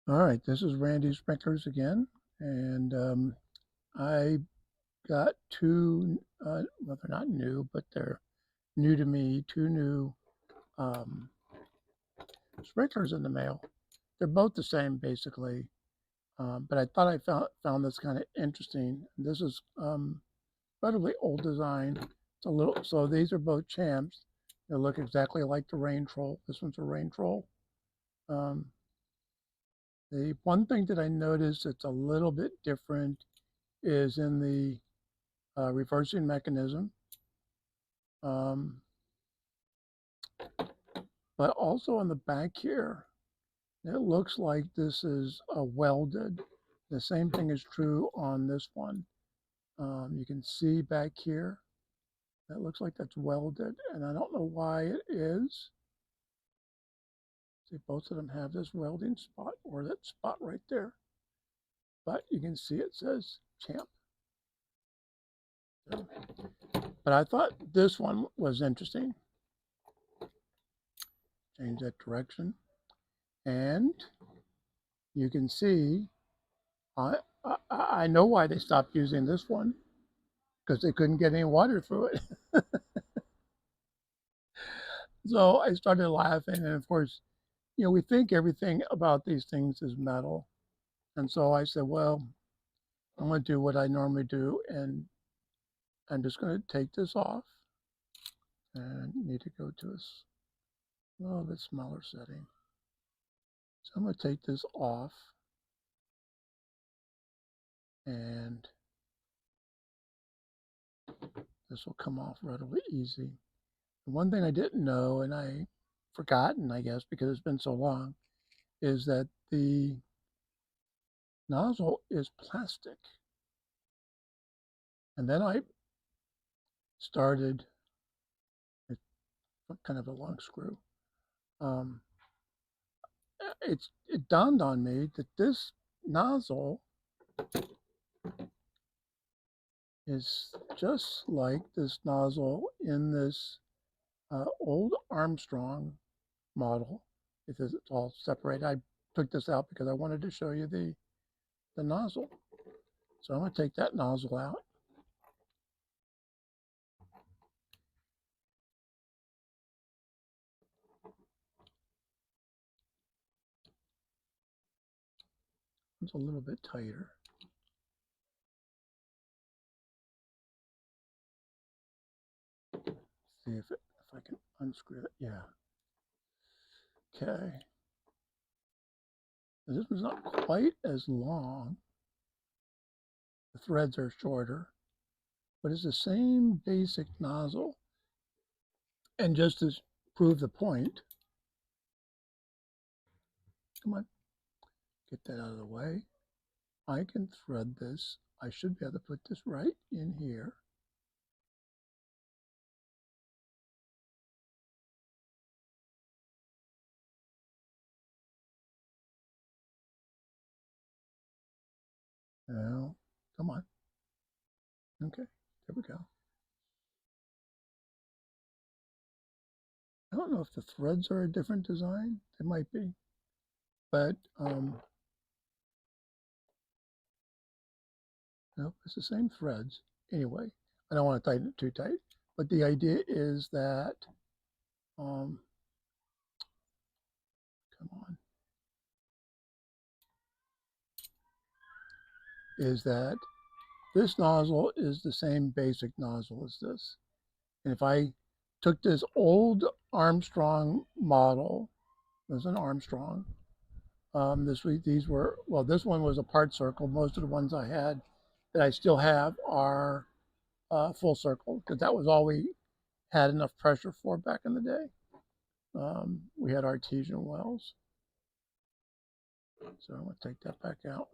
All right, this is Randy's Sprinklers again, and I got two, well, they're not new, but they're new to me, two new um, sprinklers in the mail. They're both the same, basically, but I thought I found this kind of interesting. This is relatively old design. It's a little, so these are both Champs. They look exactly like the RainTrol. This one's a RainTrol. Um, the one thing that I noticed that's a little bit different is in the reversing mechanism, um, but also on the back here, it looks like this is welded. The same thing is true on this one. You can see back here, that looks like that's welded, and I don't know why it is. See, both of them have this welding spot, or that spot right there, but you can see it says Champ. But I thought this one was interesting. Change that direction. And you can see, I know why they stopped using this one, because they couldn't get any water through it. So I started laughing. And of course, we think everything about these things is metal. And so I said, well, I'm going to do what I normally do. And I'm just going to take this off and need to go to a little bit smaller setting. So I'm going to take this off, and this will come off relatively easy. The one thing I didn't know, and I forgotten, I guess, because it's been so long, is that the nozzle is plastic. And then I started, it's kind of a long screw. Um, it dawned on me that this nozzle is just like this nozzle in this old Armstrong model. It's all separated. I took this out because I wanted to show you the nozzle. So I'm going to take that nozzle out. It's a little bit tighter. See if I can unscrew it. Yeah. Okay. This one's not quite as long. The threads are shorter, but it's the same basic nozzle. And just to prove the point, come on, get that out of the way. I can thread this. I should be able to put this right in here. Now, come on. Okay, there we go. I don't know if the threads are a different design. They might be, but no, it's the same threads. Anyway, I don't want to tighten it too tight, but the idea is that, come on, is that this nozzle is the same basic nozzle as this. And if I took this old Armstrong model, there's an Armstrong. These were, well, this one was a part circle. Most of the ones I had that I still have are full circle, because that was all we had enough pressure for back in the day. We had artesian wells. So I'm going to take that back out.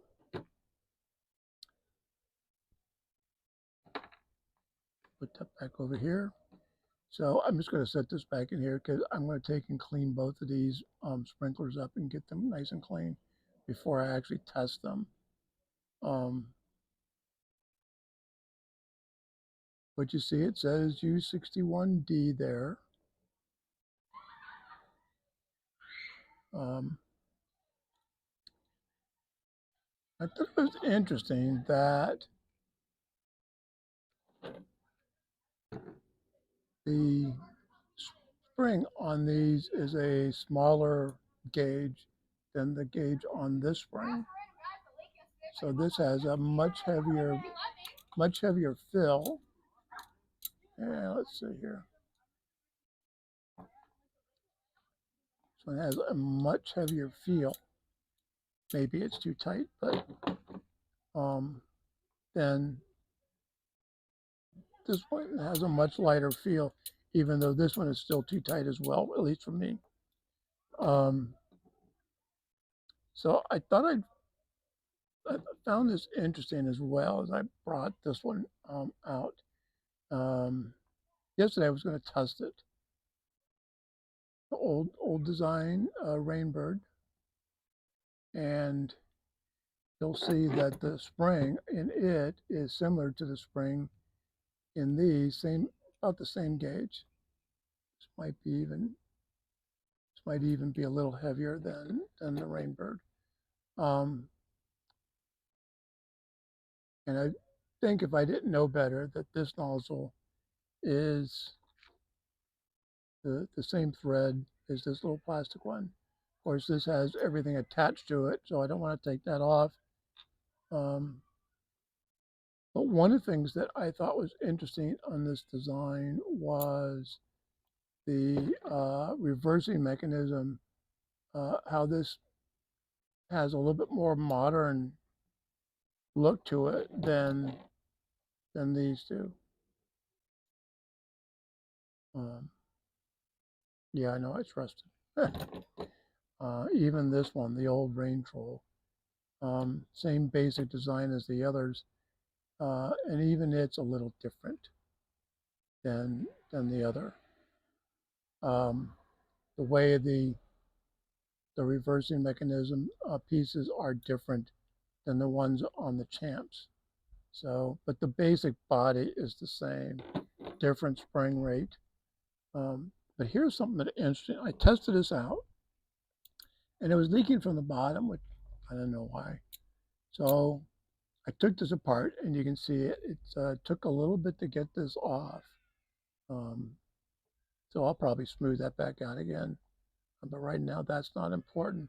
Put that back over here. So I'm just going to set this back in here, because I'm going to take and clean both of these sprinklers up and get them nice and clean before I actually test them. But you see, it says U61D there. I thought it was interesting that the spring on these is a smaller gauge than the gauge on this spring. So this has a much heavier fill. Yeah, let's see here. So it has a much heavier feel. Maybe it's too tight, but um, then this one has a much lighter feel, even though this one is still too tight as well, at least for me. Um, so I found this interesting as well as I brought this one out. Um, Yesterday I was going to test it. The old design Rainbird, and you'll see that the spring in it is similar to the spring in these same about the same gauge. This might even be a little heavier than the Rainbird. Um, and I think if I didn't know better that this nozzle is the same thread as this little plastic one. Of course, this has everything attached to it, so I don't want to take that off. Um, but one of the things that I thought was interesting on this design was the reversing mechanism, how this has a little bit more modern look to it than these two. Um, yeah, I know it's rusted. Even this one, the old RainTrol, same basic design as the others, and even it's a little different than the other. Um, the way the reversing mechanism pieces are different than the ones on the Champs. So, but the basic body is the same, different spring rate. But here's something that interesting. I tested this out, and it was leaking from the bottom, which I don't know why. So I took this apart, and you can see it took a little bit to get this off. Um, so I'll probably smooth that back out again. But right now, that's not important.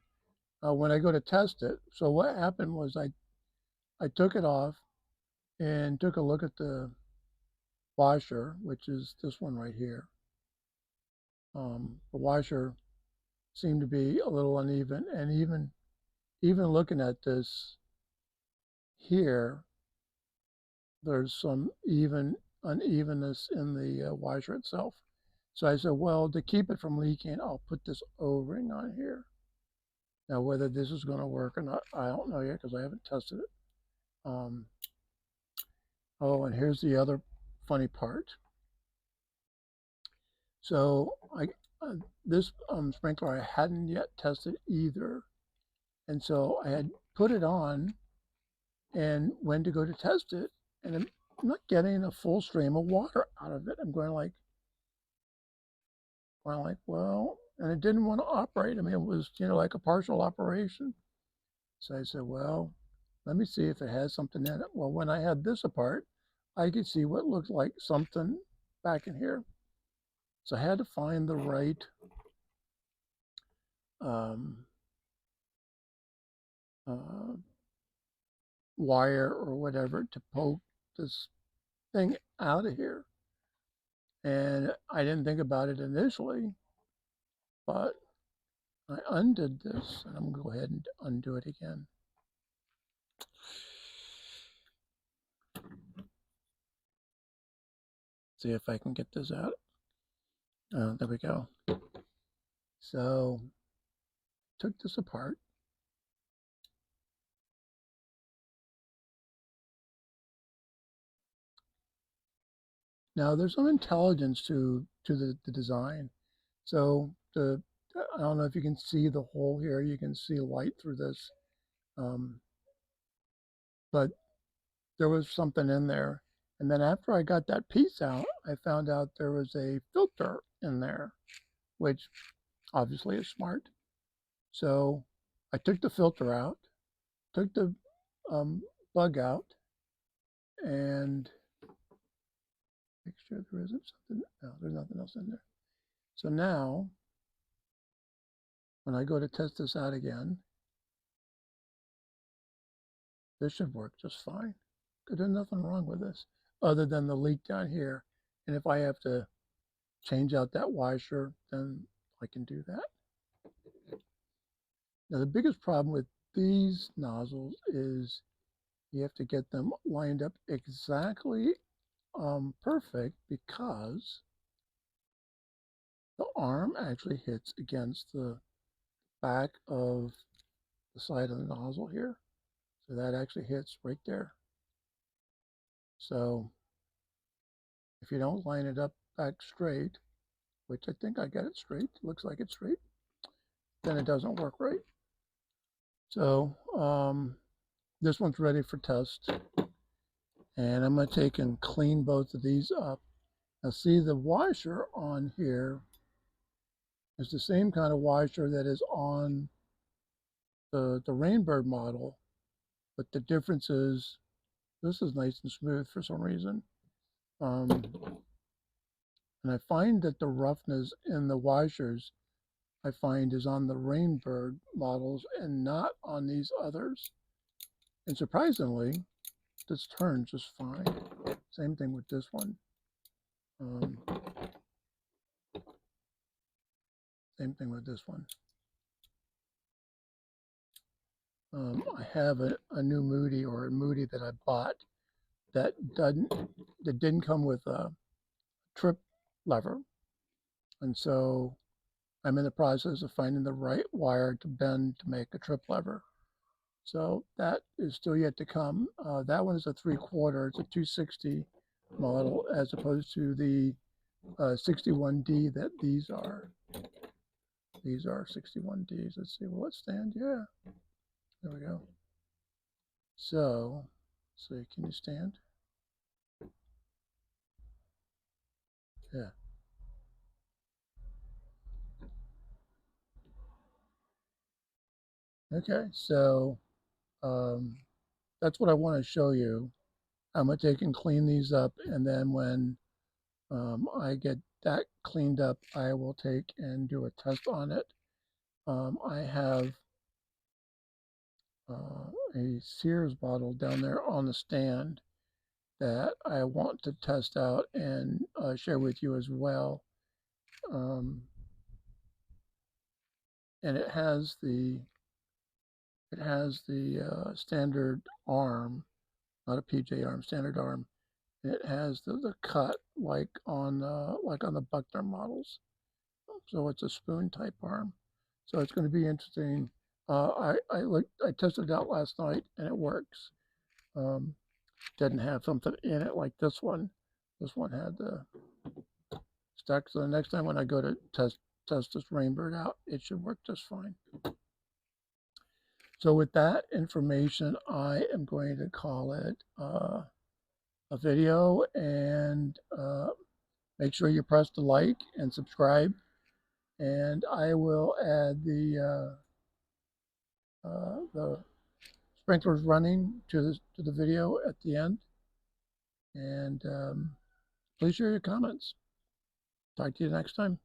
When I go to test it, so what happened was I took it off and took a look at the washer, which is this one right here. The washer seemed to be a little uneven, and even looking at this here, there's some unevenness in the washer itself. So I said, well, to keep it from leaking, I'll put this O-ring on here. Now, whether this is going to work or not, I don't know yet because I haven't tested it. Oh, and here's the other funny part. So this sprinkler I hadn't yet tested either, and so I had put it on and went to go to test it, and I'm not getting a full stream of water out of it. I'm well, and it didn't want to operate. I mean, it was like a partial operation. So I said, well, let me see if it has something in it. Well, when I had this apart, I could see what looked like something back in here. So I had to find the right um, uh, wire or whatever to poke this thing out of here. And I didn't think about it initially, but I undid this, and I'm going to go ahead and undo it again. See if I can get this out. There we go. So took this apart. Now there's some intelligence to the design. So I don't know if you can see the hole here. You can see light through this, but there was something in there. And then after I got that piece out, I found out there was a filter in there, which obviously is smart. So I took the filter out, took the bug out and make sure there isn't something. No, there's nothing else in there. So now, when I go to test this out again, this should work just fine. Because there's nothing wrong with this other than the leak down here. And if I have to change out that washer, then I can do that. Now, the biggest problem with these nozzles is you have to get them lined up exactly perfect, because the arm actually hits against the back of the side of the nozzle here. So that actually hits right there. So if you don't line it up back straight, which I think I got it straight, looks like it's straight, then it doesn't work right. So this one's ready for test. And I'm going to take and clean both of these up. Now see, the washer on here is the same kind of washer that is on the Rainbird model, but the difference is this is nice and smooth for some reason. And I find that the roughness in the washers I find is on the Rainbird models and not on these others. And surprisingly, this turns just fine. Same thing with this one. Same thing with this one. I have a new Moody, or a Moody that I bought that didn't come with a trip lever, and so I'm in the process of finding the right wire to bend to make a trip lever. So that is still yet to come. That one is a 3/4. It's a 260 model, as opposed to the 61D that these are. These are 61Ds. Let's see, will it stand? Yeah. There we go. So, let's see, can you stand? Yeah. Okay, so that's what I want to show you. I'm going to take and clean these up, and then when I get that cleaned up, I will take and do a test on it. I have a Sears bottle down there on the stand that I want to test out and share with you as well. And it has the standard arm, not a PJ arm, standard arm. It has the cut like on the Buckner models. So it's a spoon type arm. So it's going to be interesting. I tested it out last night and it works. Didn't have something in it like this one. This one had the stuck. So the next time when I go to test this Rainbird out, it should work just fine. So with that information, I am going to call it a video, and make sure you press the like and subscribe, and I will add the sprinklers running to the video at the end. And please share your comments. Talk to you next time.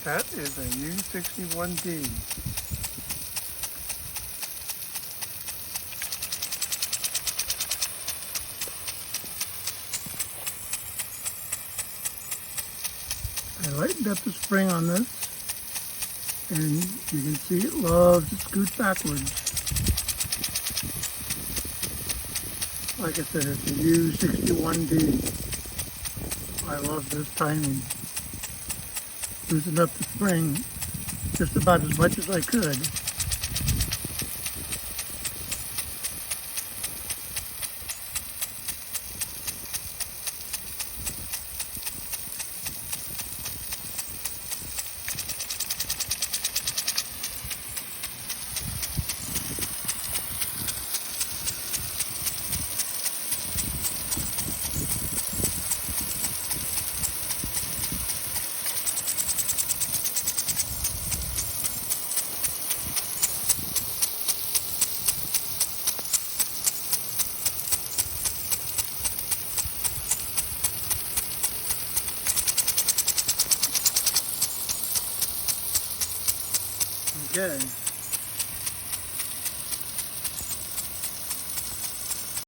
That is a U61D. I lightened up the spring on this, and you can see it loves to scoot backwards. Like I said, it's a U61D. I love this timing. Loosened up the spring just about as much as I could. Okay.